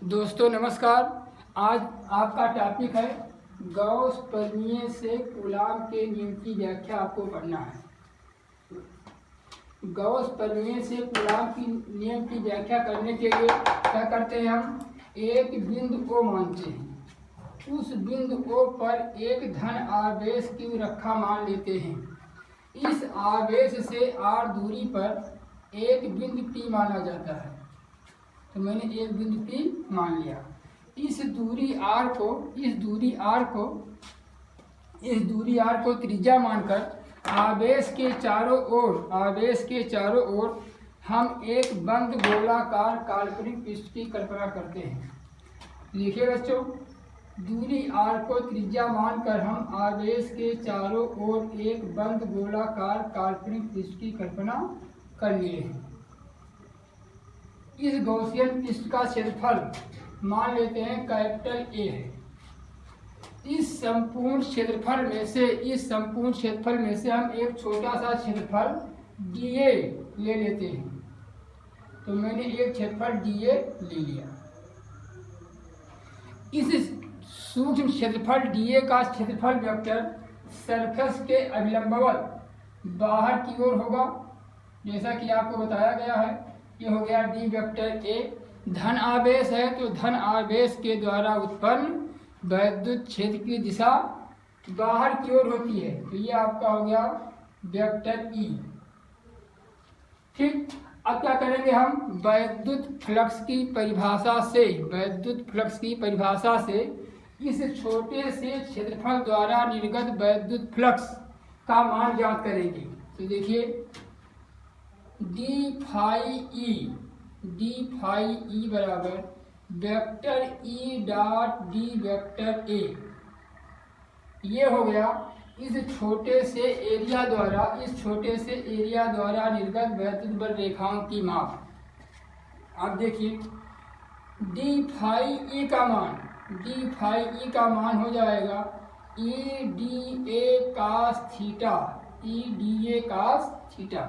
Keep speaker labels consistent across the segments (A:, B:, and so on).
A: दोस्तों नमस्कार। आज आपका टॉपिक है गॉस प्रमेय से कूलाम के नियम की व्याख्या आपको पढ़ना है। गॉस प्रमेय से कूलाम की नियम की व्याख्या करने के लिए क्या करते हैं, हम एक बिंदु को मानते हैं, उस बिंदु ओ पर एक धन आवेश Q रखा मान लेते हैं। इस आवेश से r दूरी पर एक बिंदु P माना जाता है। तो मैंने एक बिंदु P मान लिया। इस दूरी r को त्रिज्या मानकर आवेश के चारों ओर हम एक बंद गोलाकार काल्पनिक पृष्ठ की कल्पना करते हैं। देखिए बच्चों, दूरी r को त्रिज्या मानकर हम आवेश के चारों ओर एक बंद गोलाकार काल्पनिक पृष्ठ की कल्पना कर लिए हैं। इस गॉसियन पृष्ठ का क्षेत्रफल मान लेते हैं कैपिटल A है। इस संपूर्ण क्षेत्रफल में से हम एक छोटा सा क्षेत्रफल dA ले लेते हैं। तो मैंने एक क्षेत्रफल dA ले लिया। इस सूक्ष्म क्षेत्रफल dA का क्षेत्रफल वेक्टर सरफेस के अभिलंबवत बाहर की ओर होगा, जैसा कि आपको बताया गया है। ये हो गया डी वेक्टर ए। धन आवेश है तो धन आवेश के द्वारा उत्पन्न वैद्युत क्षेत्र की दिशा बाहर की ओर होती है, तो ये आपका हो गया वेक्टर ई। ठीक, अब क्या करेंगे, हम वैद्युत फ्लक्स की परिभाषा से इस छोटे से क्षेत्रफल द्वारा निर्गत वैद्युत फ्लक्स का मान ज्ञात करेंगे। तो देखिए डी फाई ई बराबर vector E dot d vector ए। ये हो गया इस छोटे से एरिया द्वारा निर्गत वैद्युत बल रेखाओं की माप। अब देखिए डी फाई ई का मान हो जाएगा ई डी ए कास थीटा।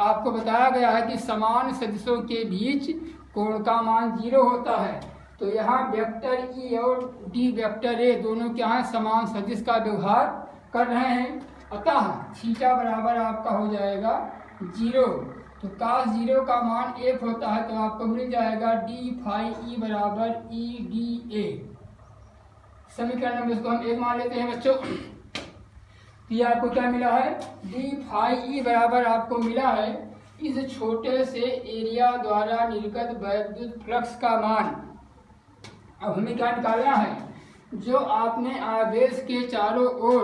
A: आपको बताया गया है कि समान सदिशों के बीच कोण का मान 0 होता है। तो यहाँ वेक्टर ई और डी वेक्टर ए दोनों क्या है, समान सदिश का व्यवहार कर रहे हैं। अतः थीटा बराबर आपका हो जाएगा 0। तो कास 0 का मान 1 होता है, तो आपको मिल जाएगा डी फाई ई बराबर ई डी ए। समीकरण नंबर इसको हम 1 मान लेते हैं बच्चों। ये आपको क्या मिला है, डी फाई ई बराबर आपको मिला है इस छोटे से एरिया द्वारा निर्गत वैद्युत फ्लक्स का मान। अब हमें क्या निकालना है, जो आपने आवेश के चारों ओर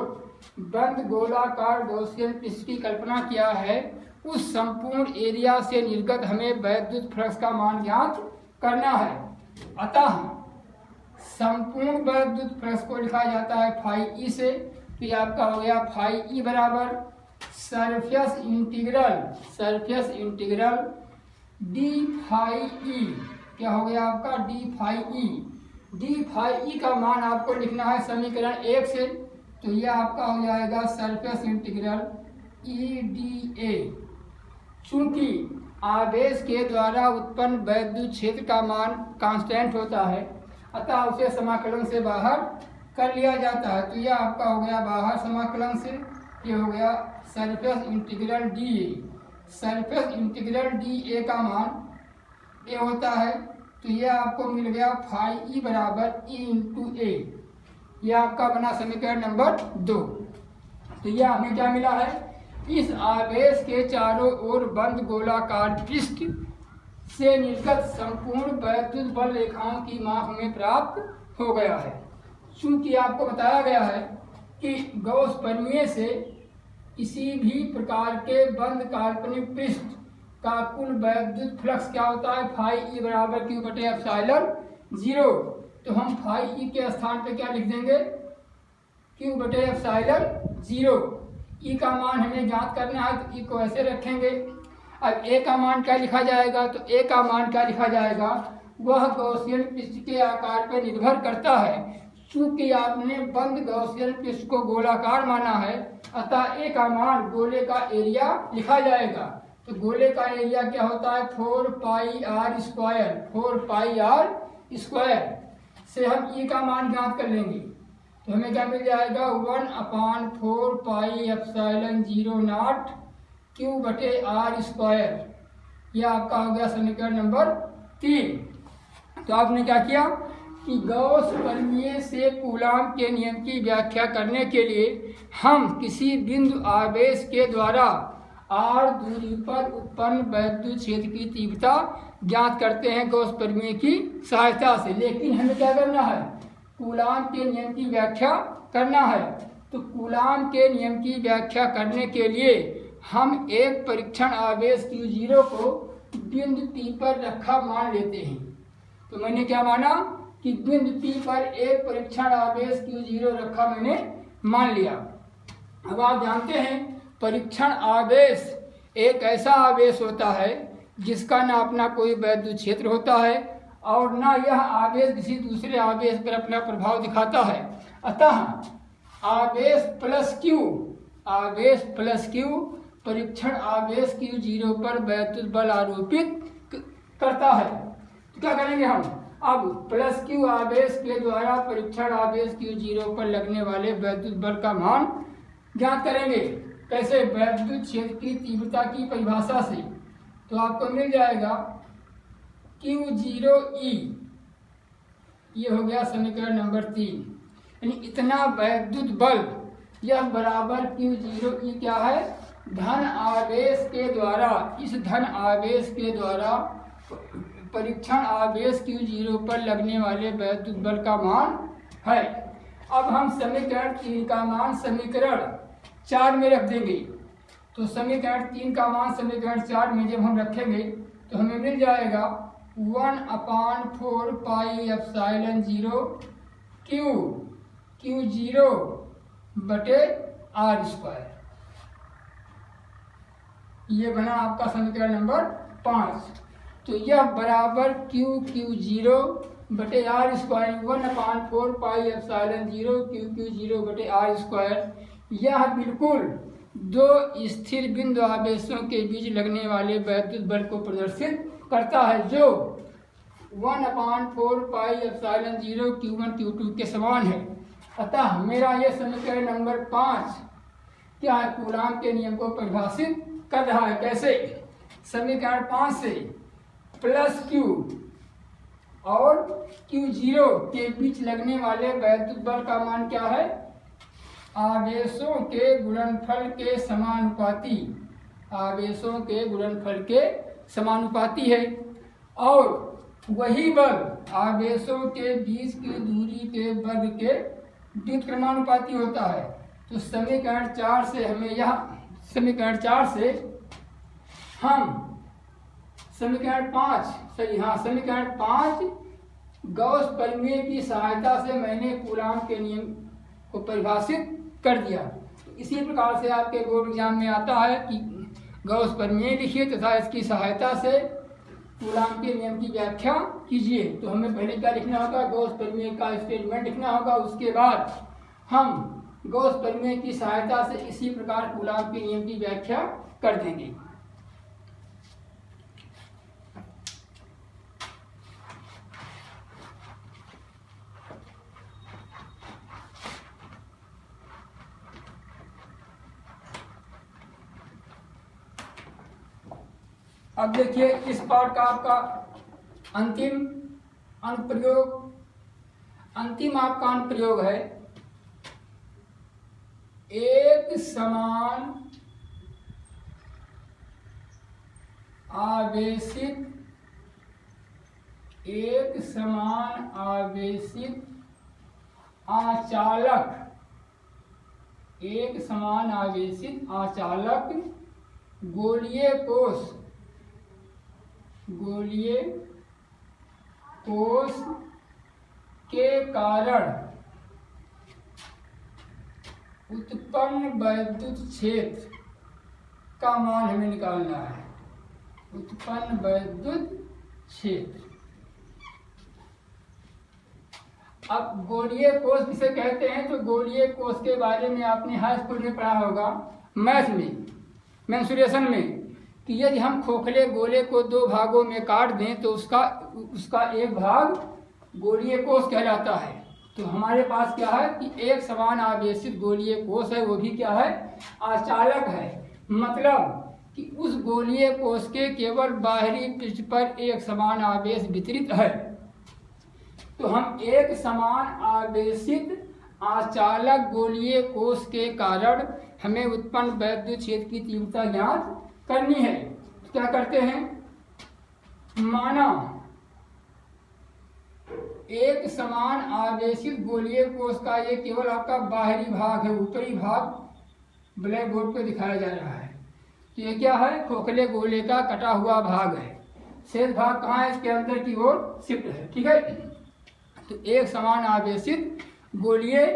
A: बंद गोलाकार गॉसियन पृष्ठ की कल्पना किया है, उस संपूर्ण एरिया से निर्गत हमें वैद्युत फ्लक्स का मान ज्ञात करना है। अतः संपूर्ण वैद्युत फ्लक्स को लिखा जाता है फाई ई से। तो ये आपका हो गया फाई ई बराबर surface integral d phi E. क्या हो गया आपका डी फाई ई का मान आपको लिखना है समीकरण 1 से। तो ये आपका हो जाएगा सरफेस इंटीग्रल ई डी ए। चूंकि आवेश के द्वारा उत्पन्न वैद्युत क्षेत्र का मान कांस्टेंट होता है, अतः उसे समाकलन से बाहर कर लिया जाता है। तो यह आपका हो गया बाहर समाकलन से। ये हो गया सरफेस इंटीग्रल डी ए का मान ए होता है। तो यह आपको मिल गया फाई ई बराबर ई इंटू ए। यह आपका बना समीकरण नंबर 2। तो यह हमें क्या मिला है, इस आवेश के चारों ओर बंद गोलाकार पृष्ठ से निर्गत संपूर्ण वैद्युत बल रेखाओं की माप हमें प्राप्त हो गया है। चूंकि आपको बताया गया है कि गॉस प्रमेय से किसी भी प्रकार के बंद काल्पनिक पृष्ठ का कुल वैद्युत फ्लक्स क्या होता है, फाई ई बराबर क्यू बटे एप्सिलॉन 0। तो हम फाई ई के स्थान पे क्या लिख देंगे, क्यू बटे एप्सिलॉन 0। ई का मान हमें ज्ञात करना है, तो ई को ऐसे रखेंगे। अब ए का मान क्या लिखा जाएगा, तो ए का मान क्या लिखा जाएगा, वह गॉसियन पृष्ठ के आकार पर निर्भर करता है। चूंकि आपने बंद गॉसियन पृष्ठ को गोलाकार माना है, अतः ए का मान गोले का एरिया लिखा जाएगा। तो गोले का एरिया क्या होता है, 4 पाई आर स्क्वायर से हम ई का मान ज्ञात कर लेंगे। तो हमें क्या मिल जाएगा 1/4 पाई एप्सिलॉन 0 नॉट क्यू बटे आर स्क्वायर। यह आपका हो गया समीकरण नंबर 3। तो आपने क्या किया कि गॉस प्रमेय से कूलाम के नियम की व्याख्या करने के लिए हम किसी बिंदु आवेश के द्वारा r दूरी पर उत्पन्न वैद्युत क्षेत्र की तीव्रता ज्ञात करते हैं गॉस प्रमेय की सहायता से। लेकिन हमें क्या करना है, कूलाम के नियम की व्याख्या करना है। तो कूलाम के नियम की व्याख्या करने के लिए हम एक परीक्षण आवेश Q0 को बिंदु P पर रखा मान लेते हैं। तो मैंने क्या माना कि बिंदु P पर एक परीक्षण आवेश Q0 रखा मैंने मान लिया। अब आप जानते हैं परीक्षण आवेश एक ऐसा आवेश होता है जिसका ना अपना कोई वैद्युत क्षेत्र होता है और ना यह आवेश किसी दूसरे आवेश पर अपना प्रभाव दिखाता है। अतः आवेश प्लस Q परीक्षण आवेश Q0 पर वैद्युत बल आरोपित करता है। तो क्या करेंगे हम, अब प्लस Q आवेश के द्वारा परीक्षण आवेश Q0 पर लगने वाले वैद्युत बल का मान ज्ञात करेंगे। कैसे, वैद्युत क्षेत्र की तीव्रता की परिभाषा से। तो आपको मिल जाएगा Q0E, ये हो गया समीकरण नंबर 3। यानी इतना वैद्युत बल यह बराबर Q0E क्या है, धन आवेश के द्वारा, इस धन आवेश के द्वारा परीक्षण आवेश Q0 पर लगने वाले वैद्युत बल का मान है। अब हम समीकरण 3 का मान समीकरण 4 में रख देंगे। तो समीकरण 3 का मान समीकरण 4 में जब हम रखेंगे तो हमें मिल जाएगा 1/4 पाई एप्सिलॉन 0 Q0 बटे आर स्क्वायर। ये बना आपका समीकरण नंबर 5। तो यह बराबर Q0 बटे are square 1/4 pi epsilon 0 Q0 बटे आर स्क्वायर। यह बिल्कुल दो स्थिर बिंदु आवेशों के बीच लगने वाले वैद्युत बल को प्रदर्शित करता है, जो 1/4 पाई एप्सिलॉन 0 Q1 Q2 के समान है। अतः मेरा यह समीकरण नंबर 5 क्या है, कूलाम के नियम को परिभाषित कर रहा है। कैसे, समीकरण 5 से प्लस Q और Q0 के बीच लगने वाले वैद्युत बल का मान क्या है, आवेशों के गुणनफल के समानुपाती, आवेशों के गुणनफल के समानुपाती है। और वही बल आवेशों के बीच की दूरी के वर्ग के व्युत्क्रमानुपाती होता है। तो समीकरण 4 से हमें यह समीकरण 4 से हम समीकरण 5 गॉस प्रमेय की सहायता से मैंने कूलाम के नियम को परिभाषित कर दिया। तो इसी प्रकार से आपके बोर्ड एग्जाम में आता है कि गॉस प्रमेय लिखिए तथा इसकी सहायता से कूलाम के नियम की व्याख्या कीजिए। तो हमें पहले क्या लिखना होगा, गॉस प्रमेय का स्टेटमेंट लिखना होगा। उसके बाद हम गॉस प्रमेय की सहायता से इसी प्रकार कूलाम के नियम की व्याख्या कर देंगे। अब देखिए इस पार्ट का आपका अंतिम आपका अनुप्रयोग है, एक समान आवेशित आचालक गोलीय कोश के कारण उत्पन्न वैद्युत क्षेत्र का मान हमें निकालना है। उत्पन्न वैद्युत क्षेत्र। अब गोलीय कोश किसे कहते हैं, तो गोलीय कोश के बारे में आपने हाई स्कूल में पढ़ा होगा, मैथ में, मेंसुरेशन में, कि यदि हम खोखले गोले को दो भागों में काट दें तो उसका एक भाग गोलीय कोष कहलाता है। तो हमारे पास क्या है कि एक समान आवेशित गोलीय कोष है, वो भी क्या है, आचालक है। मतलब कि उस गोलीय कोष के केवल बाहरी पृष्ठ पर एक समान आवेश वितरित है। तो हम एक समान आवेशित आचालक गोलीय कोष के कारण हमें उत्पन्न वैद्युत क्षेत्र की तीव्रता ज्ञात करनी है। तो क्या करते हैं, माना एक समान आवेशित गोलीय कोष का ये केवल आपका बाहरी भाग है, ऊपरी भाग ब्लैक बोर्ड पे दिखाया जा रहा है। तो ये क्या है, खोखले गोले का कटा हुआ भाग है। शेष भाग कहाँ है, इसके अंदर की ओर शिफ्ट है। ठीक है, तो एक समान आवेशित गोलीय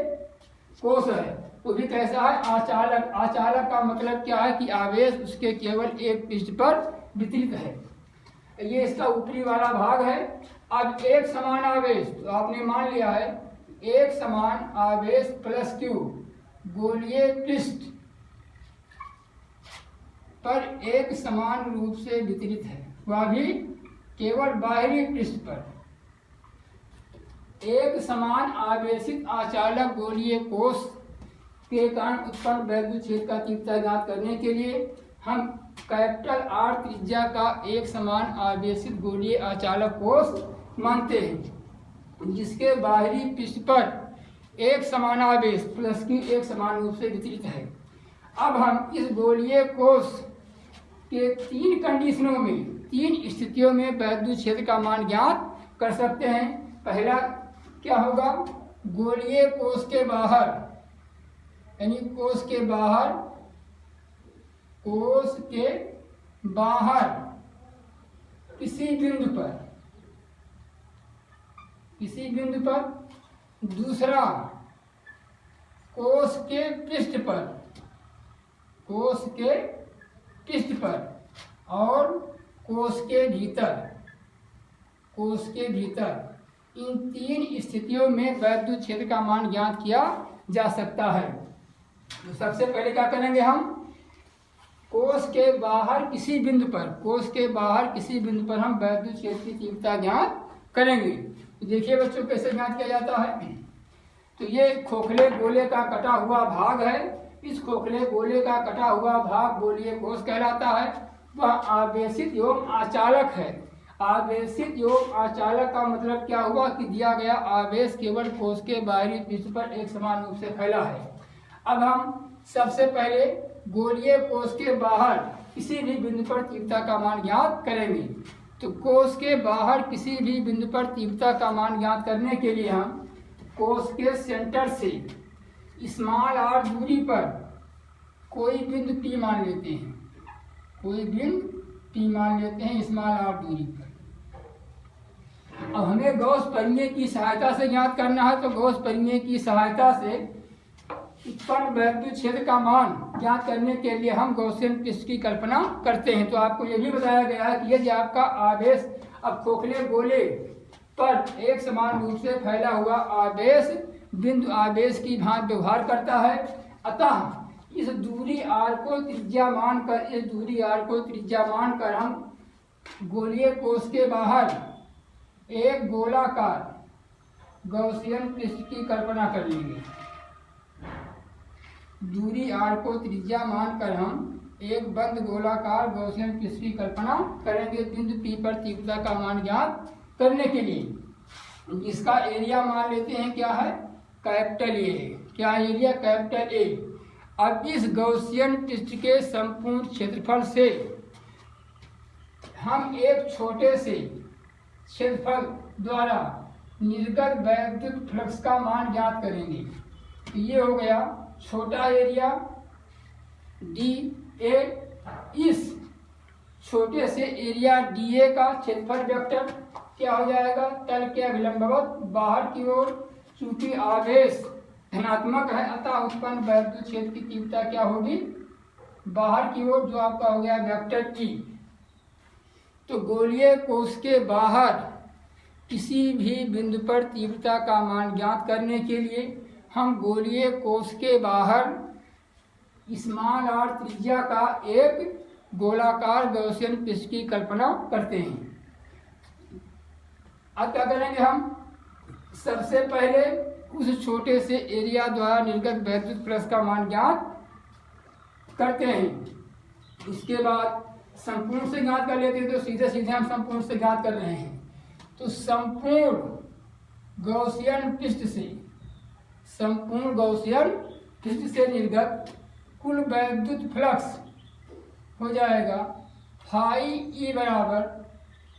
A: कोष है, वो भी कैसा है, आचालक। आचालक का मतलब क्या है कि आवेश उसके केवल एक पृष्ठ पर वितरित है। ये इसका ऊपरी वाला भाग है। अब एक समान आवेश, तो आपने मान लिया है एक समान आवेश प्लस क्यू गोलीय पृष्ठ पर एक समान रूप से वितरित है, वह भी केवल बाहरी पृष्ठ पर। एक समान आवेशित आचालक गोलीय कोष के कारण उत्पन्न वैद्युत क्षेत्र का तीव्रता ज्ञात करने के लिए हम कैपिटल आर त्रिज्या का एक समान आवेशित गोलीय आचालक कोष मानते हैं, जिसके बाहरी पृष्ठ पर एक समान आवेश प्लस की एक समान रूप से वितरित है। अब हम इस गोलीय कोष के तीन कंडीशनों में, तीन स्थितियों में वैद्युत क्षेत्र का मान ज्ञात कर सकते हैं। पहला क्या होगा, गोलीय कोष के बाहर, यानी कोष के बाहर किसी बिंदु पर, दूसरा कोष के पृष्ठ पर और कोष के भीतर, इन तीन स्थितियों में वैद्युत क्षेत्र का मान ज्ञात किया जा सकता है। तो सबसे पहले क्या करेंगे, हम कोष के बाहर किसी बिंदु पर हम वैद्युत क्षेत्र की तीव्रता ज्ञात करेंगे। तो देखिए बच्चों कैसे ज्ञात किया जाता है। तो ये खोखले गोले का कटा हुआ भाग है। इस खोखले गोले का कटा हुआ भाग गोलीय कोष कहलाता है। वह आवेशित एवं आचालक है। आवेशित एवं आचालक का मतलब क्या हुआ कि दिया गया आवेश केवल कोष के बाहरी पृष्ठ पर एक समान रूप से फैला है। अब हम सबसे पहले गोलीय कोष के बाहर किसी भी बिंदु पर तीव्रता का मान ज्ञात करेंगे। तो कोष के बाहर किसी भी बिंदु पर तीव्रता का मान ज्ञात करने के लिए हम कोष के सेंटर से स्मॉल आर दूरी पर कोई बिंदु P मान लेते हैं, स्मॉल आर दूरी पर। अब हमें गॉस परिमेय की सहायता से ज्ञात करना है। तो गॉस परिमेय की सहायता से उत्पन्न वैद्युत क्षेत्र का मान ज्ञात करने के लिए हम गॉसियन पृष्ठ की कल्पना करते हैं। तो आपको यह भी बताया गया है कि यदि आपका आवेश अब खोखले गोले पर एक समान रूप से फैला हुआ आवेश बिंदु आवेश की भांति व्यवहार करता है, अतः इस दूरी r को त्रिज्या मानकर हम गोलीय कोष के बाहर एक गोलाकार गॉसियन पृष्ठ की कल्पना कर लेंगे। दूरी r को त्रिज्या मानकर हम एक बंद गोलाकार गॉसियन पृष्ठ की कल्पना करेंगे बिंदु P पर तीव्रता का मान ज्ञात करने के लिए। जिसका एरिया मान लेते हैं क्या है, कैपिटल ए। क्या एरिया, कैपिटल ए। अब इस गॉसियन पृष्ठ के संपूर्ण क्षेत्रफल से हम एक छोटे से क्षेत्रफल द्वारा निर्गत वैद्युत फ्लक्स का मान ज्ञात करेंगे। तो ये हो गया छोटा एरिया डी ए। इस छोटे से एरिया डी ए का क्षेत्रफल वेक्टर क्या हो जाएगा, तल के अभिलंबवत बाहर की ओर। चूंकि आवेश धनात्मक है अतः उत्पन्न वैद्युत क्षेत्र की तीव्रता क्या होगी, बाहर की ओर, जो आपका हो गया वेक्टर ई। तो गोलीय कोष के बाहर किसी भी बिंदु पर तीव्रता का मान ज्ञात करने के लिए हम गोलीय कोष के बाहर स्मॉल आर त्रिज्या का एक गोलाकार गॉसियन पृष्ठ की कल्पना करते हैं। अब क्या करेंगे, हम सबसे पहले उस छोटे से एरिया द्वारा निर्गत वैद्युत फ्लक्स का मान ज्ञात करते हैं। उसके बाद संपूर्ण से ज्ञात कर लेते हैं, तो सीधे सीधे हम संपूर्ण से ज्ञात कर रहे हैं। तो संपूर्ण गॉसियन पृष्ठ से निर्गत कुल वैद्युत फ्लक्स हो जाएगा फाई ई बराबर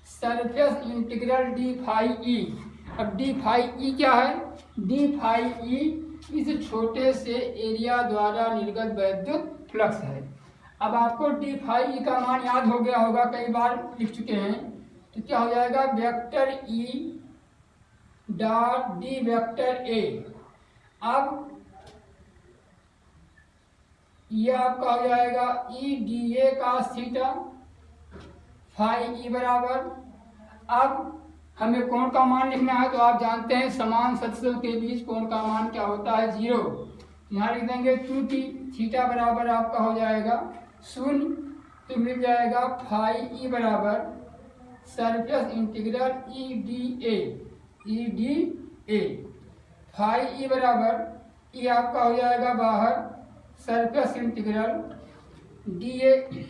A: surface integral d phi E. अब डी फाई ई क्या है? डी फाई ई इस छोटे से एरिया द्वारा निर्गत वैद्युत फ्लक्स है। अब आपको डी फाई ई का मान याद हो गया होगा, कई बार लिख चुके हैं। तो क्या हो जाएगा? Vector E dot d vector A. अब ये आपका हो जाएगा E d A cos theta phi E बराबर। अब हमें कोण का मान लिखना है, तो आप जानते हैं समान सदिशों के बीच कोण का मान क्या होता है? 0। यहाँ लिख देंगे 2t, थीटा बराबर आपका हो जाएगा 0। तो मिल जाएगा फाई ई बराबर surface integral E d A. Phi E बराबर ई आपका हो जाएगा बाहर सरफेस इंटीग्रल डी ए,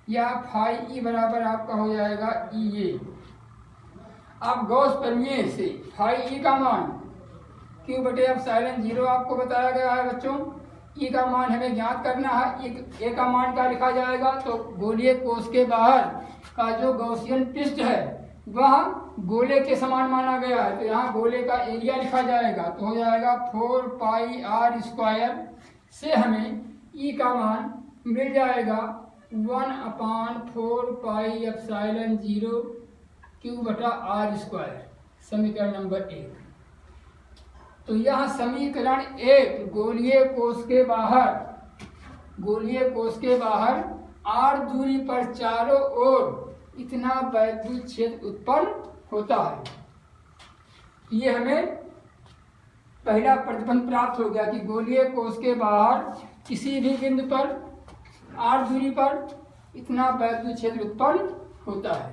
A: या फाई ई बराबर आपका हो जाएगा ई ए। अब गॉस प्रमेय से फाई ई का मान क्यू बटे एप्सिलॉन 0 आपको बताया गया है बच्चों। ई का मान हमें ज्ञात करना है। ए का मान क्या लिखा जाएगा? तो गोलीय कोश के बाहर का जो गॉसियन पृष्ठ है वह गोले के समान माना गया है, तो यहाँ गोले का एरिया लिखा जाएगा। तो हो जाएगा 4 पाई आर स्क्वायर से हमें ई का मान मिल जाएगा 1/4 पाई एप्सिलॉन 0 क्यू बटा आर स्क्वायर। समीकरण नंबर 1। तो यह समीकरण 1 गोलीय कोश के बाहर आर दूरी पर चारों ओर इतना वैद्युत क्षेत्र उत्पन्न होता है। ये हमें पहला प्रतिबंध प्राप्त हो गया कि गोलीय कोश के बाहर किसी भी बिंदु पर आर दूरी पर इतना वैद्युत क्षेत्र उत्पन्न होता है।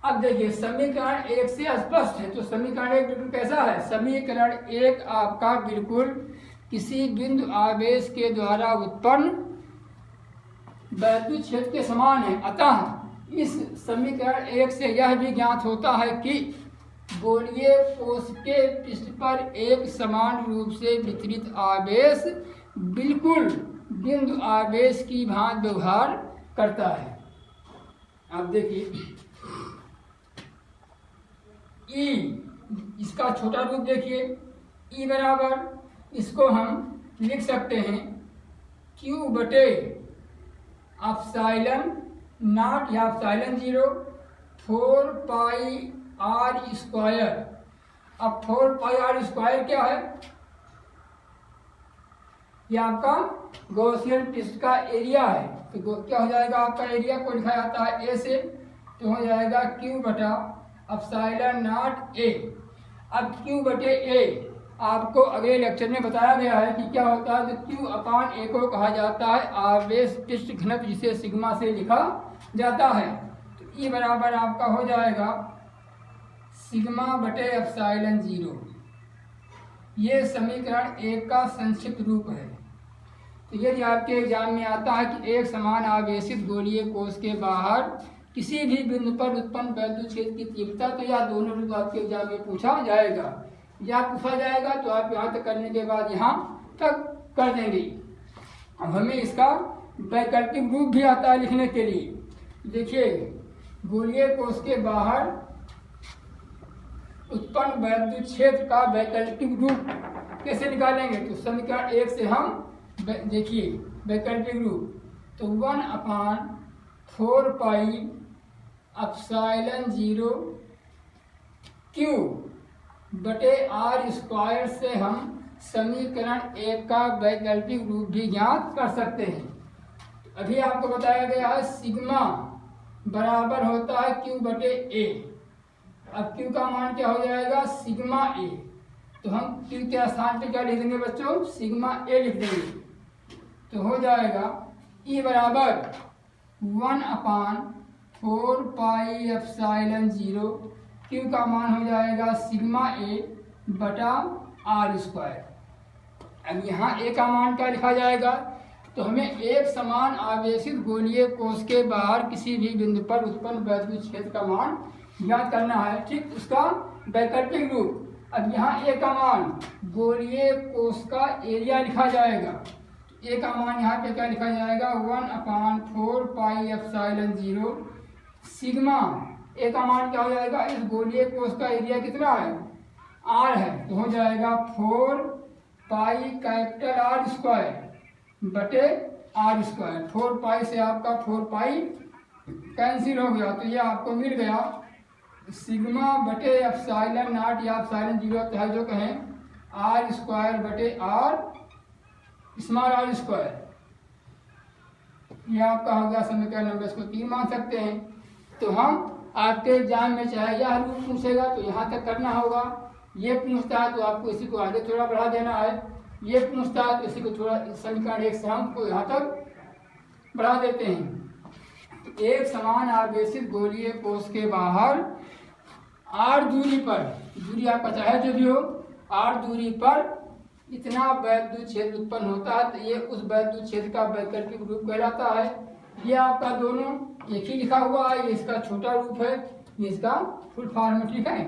A: अब देखिए समीकरण 1 से स्पष्ट है। तो समीकरण 1 बिल्कुल कैसा है? समीकरण 1 आपका बिल्कुल किसी बिंदु आवेश के द्वारा उत्पन्न वैद्युत क्षेत्र के समान है। अतः इस समीकरण 1 से यह भी ज्ञात होता है कि गोलीय कोश के पृष्ठ पर एक समान रूप से वितरित आवेश बिल्कुल बिंदु आवेश की भांति व्यवहार करता है। अब देखिए ई, इसका छोटा रूप देखिए ई बराबर इसको हम लिख सकते हैं क्यू बटे एप्सिलॉन नॉट या एप्सिलॉन 0 4 पाई आर स्क्वायर। अब 4 पाई आर स्क्वायर क्या है? ये आपका गॉसियन पृष्ठ का एरिया है। तो क्या हो जाएगा? आपका एरिया को लिखा जाता है ए से, तो हो जाएगा क्यू बटा एप्सिलॉन नॉट ए। अब क्यू बटे ए आपको अगले लेक्चर में बताया गया है कि क्या होता है। तो क्यू अपान ए को कहा जाता है आवेश पृष्ठ घनत्व, जिसे सिग्मा से लिखा जाता है। तो ई बराबर आपका हो जाएगा सिग्मा बटे एप्सिलॉन 0। ये समीकरण 1 का संक्षिप्त रूप है। तो यदि आपके एग्जाम में आता है कि एक समान आवेशित गोलीय कोश के बाहर किसी भी बिंदु पर उत्पन्न वैद्युत क्षेत्र की तीव्रता, तो यह दोनों रूप आपके एग्जाम में पूछा जाएगा। या पूछा जाएगा तो आप यहाँ तक करने के बाद यहाँ तक कर देंगे। अब हमें इसका वैकल्पिक रूप भी आता है लिखने के लिए। देखिए गोलीय कोश के बाहर उत्पन्न वैद्युत क्षेत्र का वैकल्पिक रूप कैसे निकालेंगे? तो समीकरण 1 से हम देखिए वैकल्पिक रूप, तो 1/4 पाई एप्सिलॉन 0 क्यू बटे आर स्क्वायर से हम समीकरण 1 का वैकल्पिक रूप भी ज्ञात कर सकते हैं। अभी आपको बताया गया है सिग्मा बराबर होता है क्यू बटे ए। अब क्यू का मान क्या हो जाएगा? सिग्मा ए। तो हम क्यू के स्थान पे क्या लिख देंगे बच्चों? सिग्मा ए लिख देंगे। तो हो जाएगा ई बराबर 1/4 पाई एप्सिलॉन 0 क्यू का मान हो जाएगा सिग्मा ए बटा आर स्क्वायर। अब यहाँ ए का मान क्या लिखा जाएगा, तो हमें एक समान आवेशित गोलीय कोश के बाहर किसी भी बिंदु पर उत्पन्न वैद्युत क्षेत्र का मान ज्ञात करना है। ठीक, उसका वैकल्पिक रूप। अब यहाँ ए का मान गोलीय कोश का एरिया लिखा जाएगा। ए का मान यहाँ पे क्या लिखा जाएगा, 1/4 पाई एप्सिलॉन 0 सिग्मा। ए का मान क्या हो जाएगा, इस गोलीय कोश का एरिया कितना है, आर है, तो हो जाएगा 4 पाई कैपिटल आर स्क्वायर बटे आर स्क्वायर। 4 पाई से आपका 4 पाई कैंसिल हो गया, तो ये आपको मिल गया सिग्मा बटे एप्सिलॉन नॉट या एप्सिलॉन 0 चाहे जो कहें, आर स्क्वायर बटे आर स्मॉल आर स्क्वायर। ये आपका हो गया समीकरण नंबर, इसको 3 मान सकते हैं। तो हम आपके एग्जाम में चाहे यह रूप पूछेगा तो यहाँ तक करना होगा, ये पूछता है तो आपको इसी को आगे थोड़ा बढ़ा देना है, ये पूछता है तो इसी को थोड़ा समीकरण 1 से हम को यहाँ तक बढ़ा देते हैं। एक समान आवेशित गोलीय कोश के बाहर आर दूरी पर, दूरी आपका चाहे जो भी हो, आर दूरी पर इतना वैद्युत क्षेत्र उत्पन्न होता है, तो ये उस वैद्युत क्षेत्र का वैकल्पिक रूप कहलाता है। ये आपका दोनों एक ही लिखा हुआ है, ये इसका छोटा रूप है, ये इसका फुल फॉर्म में। ठीक है,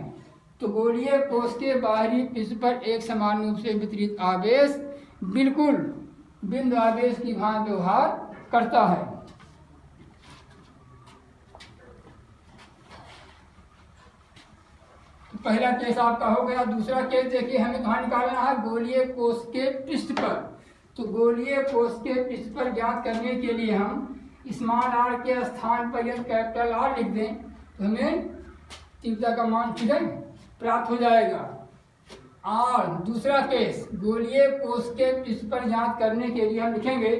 A: तो गोलीय कोश के बाहरी पृष्ठ पर एक समान रूप से वितरित आवेश बिल्कुल बिंदु आवेश की भांति व्यवहार करता है। तो पहला केस आपका हो गया। दूसरा केस देखिए, हमें कहाँ निकालना है, गोलीय कोश के पृष्ठ पर। तो गोलीय कोश के पृष्ठ पर ज्ञात करने के लिए हम स्मॉल आर के स्थान पर यदि कैपिटल आर लिख दें तो हमें तीव्रता का मान सीधे प्राप्त हो जाएगा। और दूसरा केस, गोलीय कोश के पृष्ठ पर ज्ञात करने के लिए हम लिखेंगे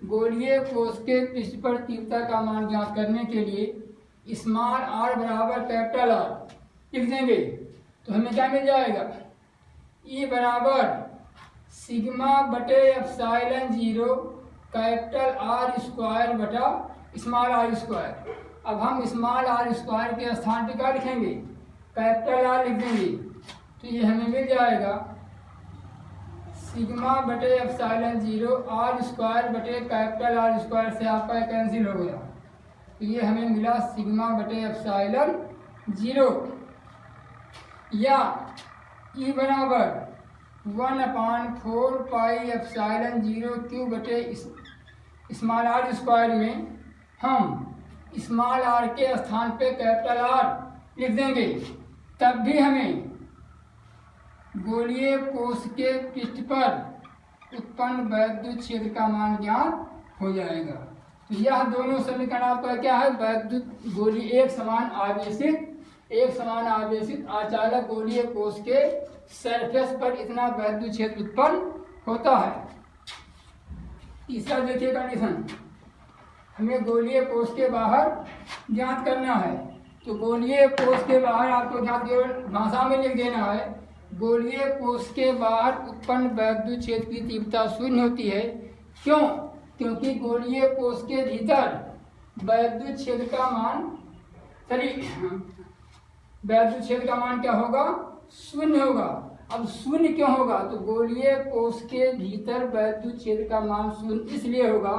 A: गोलीय कोश के पृष्ठ पर तीव्रता का मान ज्ञात करने के लिए स्मॉल आर बराबर कैपिटल आर लिख देंगे, तो हमें क्या मिल जाएगा, ई बराबर सिग्मा बटे एप्सिलॉन 0 कैपिटल आर स्क्वायर बटा स्मॉल आर स्क्वायर। अब हम स्मॉल आर स्क्वायर के स्थान पर क्या लिखेंगे, कैपिटल आर लिख देंगे, तो ये हमें मिल जाएगा सिग्मा बटे एप्सिलॉन 0 आर स्क्वायर बटे कैपिटल आर स्क्वायर से आपका कैंसिल हो गया, तो ये हमें मिला सिग्मा बटे एप्सिलॉन 0 या ई बराबर 1/4 पाई एप्सिलॉन 0 क्यू बटे स्मॉल आर स्क्वायर में हम स्मॉल आर के स्थान पे कैपिटल आर लिख देंगे, तब भी हमें गोलीय कोश के पृष्ठ पर उत्पन्न वैद्युत क्षेत्र का मान ज्ञात हो जाएगा। तो यह दोनों समीकरण आपका क्या है, वैद्युत गोली एक समान आवेशित आचालक गोलीय कोश के सरफेस पर इतना वैद्युत क्षेत्र उत्पन्न होता है। तीसरा देखिए कंडीशन, हमें गोलीय कोश के बाहर ज्ञात करना है। तो गोलीय कोश के बाहर आपको ज्ञात केवल भाषा में लिख देना है, गोलीय कोश के बाहर उत्पन्न वैद्युत क्षेत्र की तीव्रता 0 होती है। क्यों? क्योंकि गोलीय कोश के भीतर वैद्युत क्षेत्र का मान वैद्युत क्षेत्र का मान क्या होगा, 0 होगा। अब 0 क्यों होगा, तो गोलीय कोश के भीतर वैद्युत क्षेत्र का मान 0 इसलिए होगा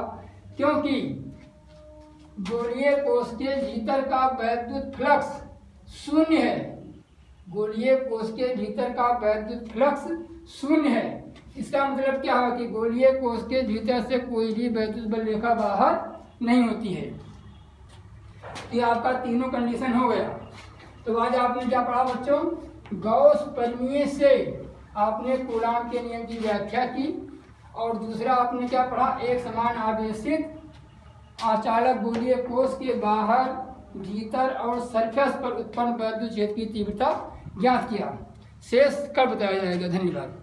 A: क्योंकि गोलीय कोश के भीतर का वैद्युत फ्लक्स 0 है। गोलीय कोश के भीतर का वैद्युत फ्लक्स 0 है। इसका मतलब क्या है कि गोलीय कोश के भीतर से कोई भी वैद्युत बल रेखा बाहर नहीं होती है। ये आपका तीनों कंडीशन हो गया। तो आज आपने क्या पढ़ा बच्चों, गॉस प्रमेय से आपने कूलाम के नियम की व्याख्या की, और दूसरा आपने क्या पढ़ा, एक समान आवेशित आचालक गोलीय कोश के बाहर भीतर और सरफेस पर उत्पन्न वैद्युत क्षेत्र की तीव्रता ज्ञात किया। शेष कल बताया जाएगा। धन्यवाद।